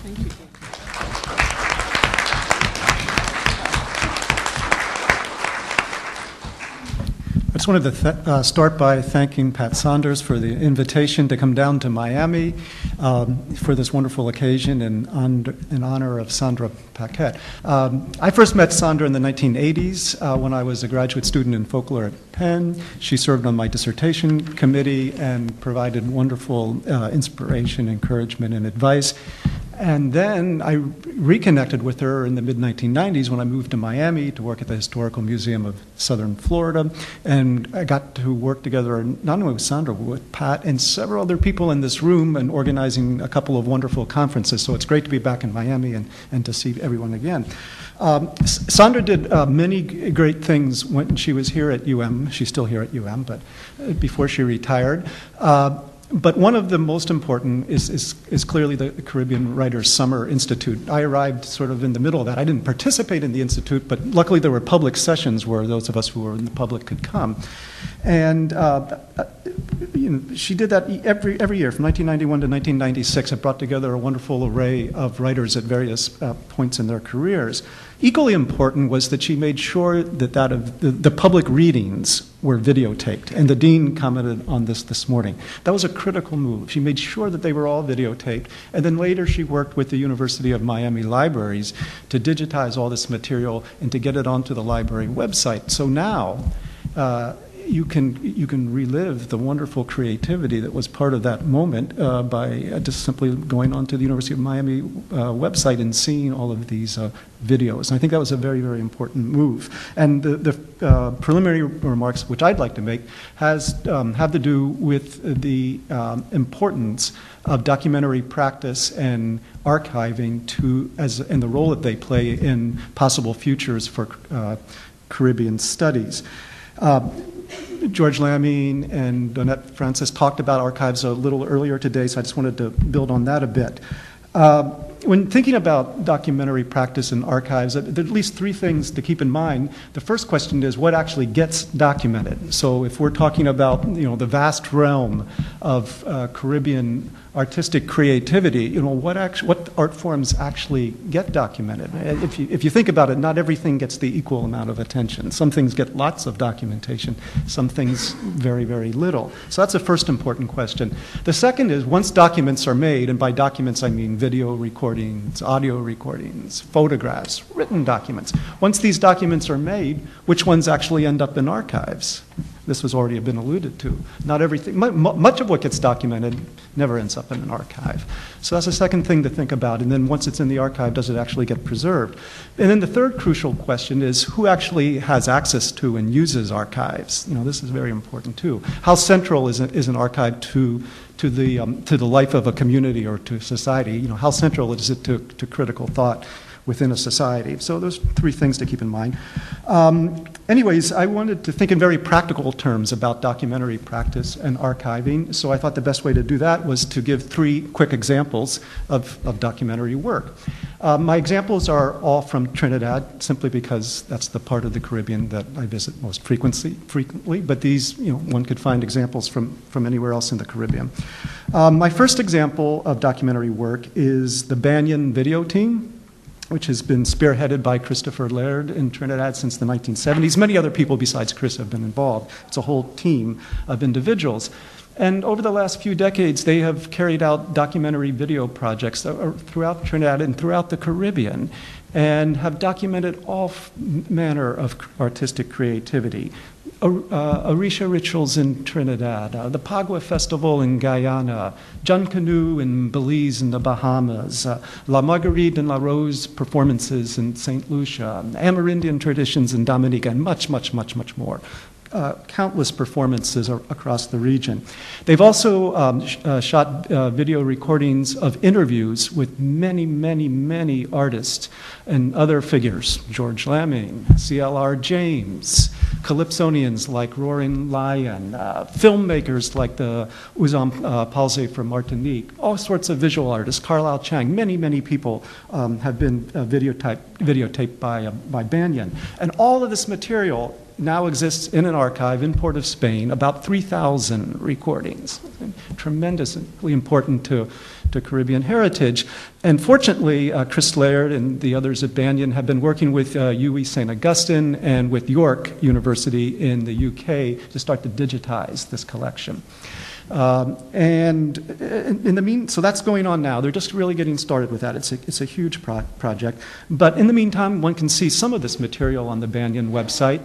Thank you. I just wanted to start by thanking Pat Saunders for the invitation to come down to Miami for this wonderful occasion in honor of Sandra Paquet. I first met Sandra in the 1980s when I was a graduate student in folklore at Penn. She served on my dissertation committee and provided wonderful inspiration, encouragement, and advice. And then I reconnected with her in the mid-1990s when I moved to Miami to work at the Historical Museum of Southern Florida. And I got to work together not only with Sandra, but with Pat and several other people in this room and organizing a couple of wonderful conferences. So it's great to be back in Miami and to see everyone again. Sandra did many great things when she was here at UM. She's still here at UM, but before she retired. But one of the most important is clearly the Caribbean Writers Summer Institute. I arrived sort of in the middle of that. I didn't participate in the institute, but luckily there were public sessions where those of us who were in the public could come. And she did that every year from 1991 to 1996. It brought together a wonderful array of writers at various points in their careers. Equally important was that she made sure that the public readings were videotaped, and the dean commented on this morning. That was a critical move. She made sure that they were all videotaped, and then later she worked with the University of Miami Libraries to digitize all this material and to get it onto the library website. So now you can relive the wonderful creativity that was part of that moment by just simply going onto the University of Miami website and seeing all of these videos. And I think that was a very, very important move. And the preliminary remarks, which I'd like to make, have to do with the importance of documentary practice and archiving and the role that they play in possible futures for Caribbean studies. George Lamming and Donette Francis talked about archives a little earlier today, so I just wanted to build on that a bit. When thinking about documentary practice and archives, there are at least three things to keep in mind. The first question is what actually gets documented. So if we're talking about the vast realm of Caribbean artistic creativity, what art forms actually get documented? If you think about it, not everything gets the equal amount of attention. Some things get lots of documentation, some things very, very little. So that's the first important question. The second is once documents are made, and by documents I mean video recordings, audio recordings, photographs, written documents. Once these documents are made, which ones actually end up in archives? This was already been alluded to. Not everything, much of what gets documented never ends up in an archive. So that's the second thing to think about. And then once it's in the archive, does it actually get preserved? And then the third crucial question is who actually has access to and uses archives? This is very important too. How central is an archive to the life of a community or to society? How central is it to critical thought within a society? So those three things to keep in mind. Anyways, I wanted to think in very practical terms about documentary practice and archiving, so I thought the best way to do that was to give three quick examples of documentary work. My examples are all from Trinidad, simply because that's the part of the Caribbean that I visit most frequently, but these, one could find examples from anywhere else in the Caribbean. My first example of documentary work is the Banyan video team, which has been spearheaded by Christopher Laird in Trinidad since the 1970s. Many other people besides Chris have been involved. It's a whole team of individuals. And over the last few decades, they have carried out documentary video projects throughout Trinidad and throughout the Caribbean and have documented all manner of artistic creativity. Orisha rituals in Trinidad, the Paquet Festival in Guyana, Jun Canoe in Belize and the Bahamas, La Marguerite and La Rose performances in St. Lucia, Amerindian traditions in Dominica, and much, much, much, much more. Countless performances across the region. They've also shot video recordings of interviews with many, many, many artists and other figures, George Lamming, C.L.R. James, Calypsonians like Roaring Lion, filmmakers like the Ouzam Pouchet from Martinique, all sorts of visual artists, Carlisle Chang, many, many people have been videotaped by Banyan. And all of this material now exists in an archive in Port of Spain, about 3,000 recordings. Tremendously important to Caribbean heritage. And fortunately, Chris Laird and the others at Banyan have been working with UWI St. Augustine and with York University in the UK to start to digitize this collection. And in the so that's going on now. They're just really getting started with that. It's a huge project. But in the meantime, one can see some of this material on the Banyan website.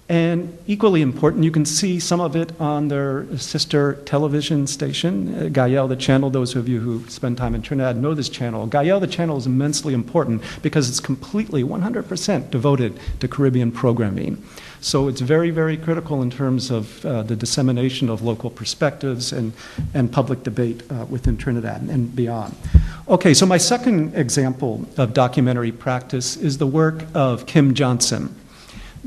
And equally important, you can see some of it on their sister television station, Gael, the channel. Those of you who spend time in Trinidad know this channel. Gael, the channel, is immensely important because it's completely 100% devoted to Caribbean programming. So it's very, very critical in terms of the dissemination of local perspectives and public debate within Trinidad and beyond. Okay, so my second example of documentary practice is the work of Kim Johnson.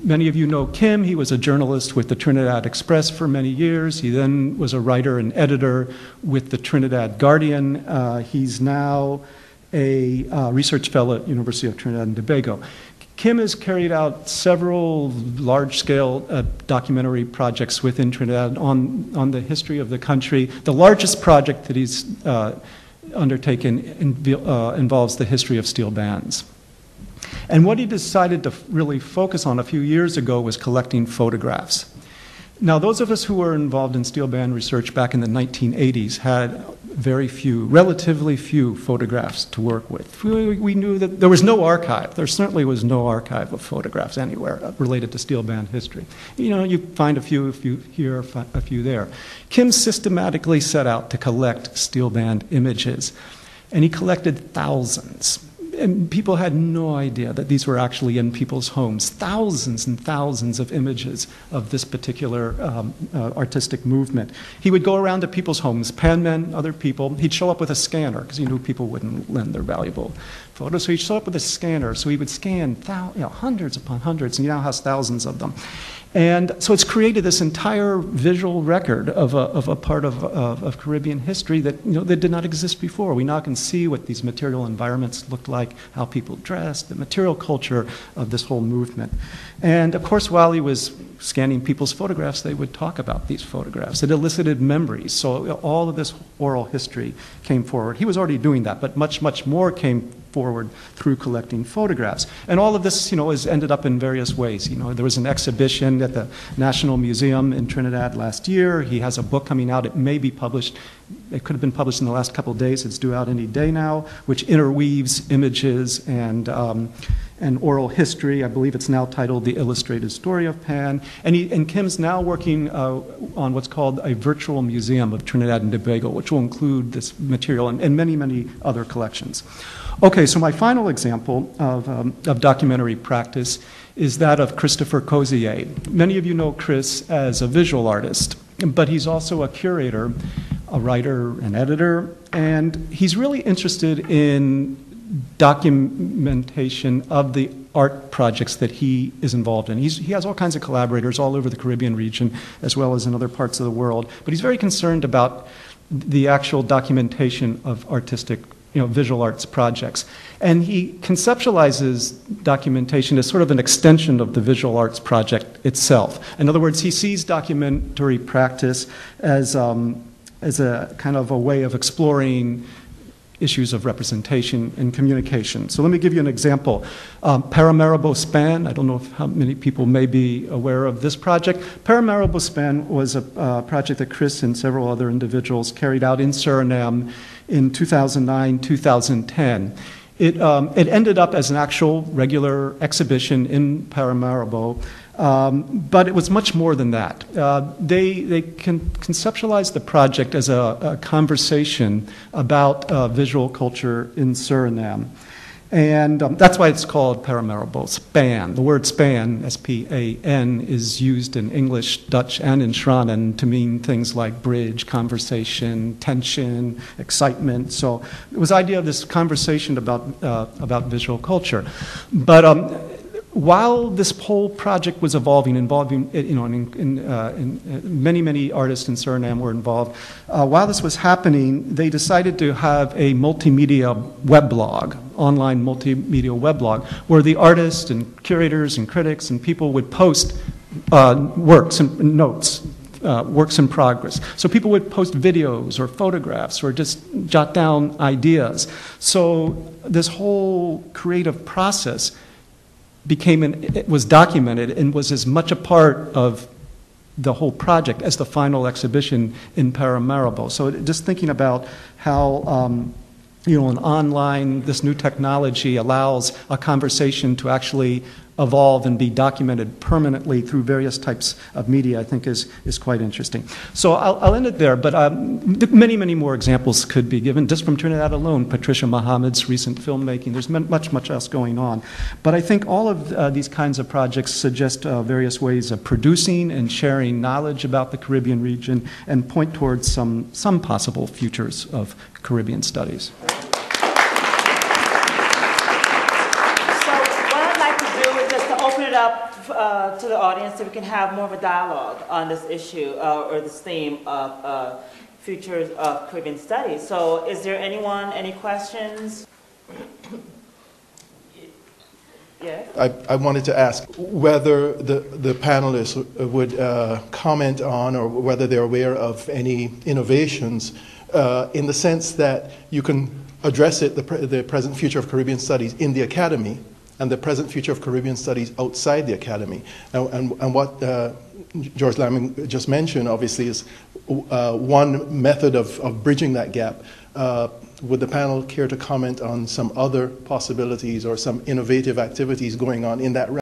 Many of you know Kim. He was a journalist with the Trinidad Express for many years. He then was a writer and editor with the Trinidad Guardian. He's now a research fellow at University of Trinidad and Tobago. Kim has carried out several large-scale documentary projects within Trinidad on the history of the country. The largest project that he's undertaken involves the history of steel bands. And what he decided to really focus on a few years ago was collecting photographs. Now, those of us who were involved in steel band research back in the 1980s had very few, relatively few photographs to work with. We knew that there was no archive. There certainly was no archive of photographs anywhere related to steel band history. You know, you find a few here, a few there. Kim systematically set out to collect steel band images, and he collected thousands. And people had no idea that these were actually in people's homes. Thousands and thousands of images of this particular artistic movement. He would go around to people's homes, penmen, other people. He'd show up with a scanner because he knew people wouldn't lend their valuable photos. So he'd show up with a scanner. So he would scan hundreds upon hundreds, and he now has thousands of them. And so it's created this entire visual record of a part of Caribbean history that, that did not exist before. We now can see what these material environments looked like, how people dressed, the material culture of this whole movement. And of course, while he was scanning people's photographs, they would talk about these photographs. It elicited memories. So all of this oral history came forward. He was already doing that, but much, much more came forward through collecting photographs. And all of this, has ended up in various ways. There was an exhibition at the National Museum in Trinidad last year. He has a book coming out. It may be published. It could have been published in the last couple of days. It's due out any day now, which interweaves images and oral history. I believe it's now titled The Illustrated Story of Pan. And Kim's now working on what's called a virtual museum of Trinidad and Tobago, which will include this material and many, many other collections. Okay, so my final example of documentary practice is that of Christopher Cozier. Many of you know Chris as a visual artist, but he's also a curator, a writer, an editor, and he's really interested in documentation of the art projects that he is involved in. He has all kinds of collaborators all over the Caribbean region as well as in other parts of the world, but he's very concerned about the actual documentation of artistic visual arts projects. And he conceptualizes documentation as sort of an extension of the visual arts project itself. In other words, he sees documentary practice as a kind of a way of exploring issues of representation and communication. So let me give you an example. Paramaribo Span, I don't know how many people may be aware of this project. Paramaribo Span was a project that Chris and several other individuals carried out in Suriname in 2009, 2010. It ended up as an actual regular exhibition in Paramaribo, but it was much more than that. They conceptualized the project as a conversation about visual culture in Suriname. And that's why it's called Paramaribo Span. The word span, S-P-A-N, is used in English, Dutch, and in Shranan to mean things like bridge, conversation, tension, excitement. So it was the idea of this conversation about visual culture. But while this whole project was evolving, involving, many, many artists in Suriname were involved, while this was happening, they decided to have a multimedia weblog, online multimedia weblog, where the artists and curators and critics and people would post works and notes, works in progress. So people would post videos or photographs or just jot down ideas. So this whole creative process it was documented and was as much a part of the whole project as the final exhibition in Paramaribo. So just thinking about how this new technology allows a conversation to actually evolve and be documented permanently through various types of media, I think is quite interesting. So I'll end it there, but many, many more examples could be given just from Trinidad alone. Patricia Muhammad's recent filmmaking, there's much, much else going on. But I think all of these kinds of projects suggest various ways of producing and sharing knowledge about the Caribbean region and point towards some possible futures of Caribbean studies. Up to the audience so we can have more of a dialogue on this issue or this theme of futures of Caribbean studies. So is there any questions? Yes? I wanted to ask whether the panelists would comment on or whether they're aware of any innovations in the sense that you can address it, the present future of Caribbean studies in the academy and the present future of Caribbean studies outside the academy. And what George Lamming just mentioned, obviously, is one method of bridging that gap. Would the panel care to comment on some other possibilities or some innovative activities going on in that realm?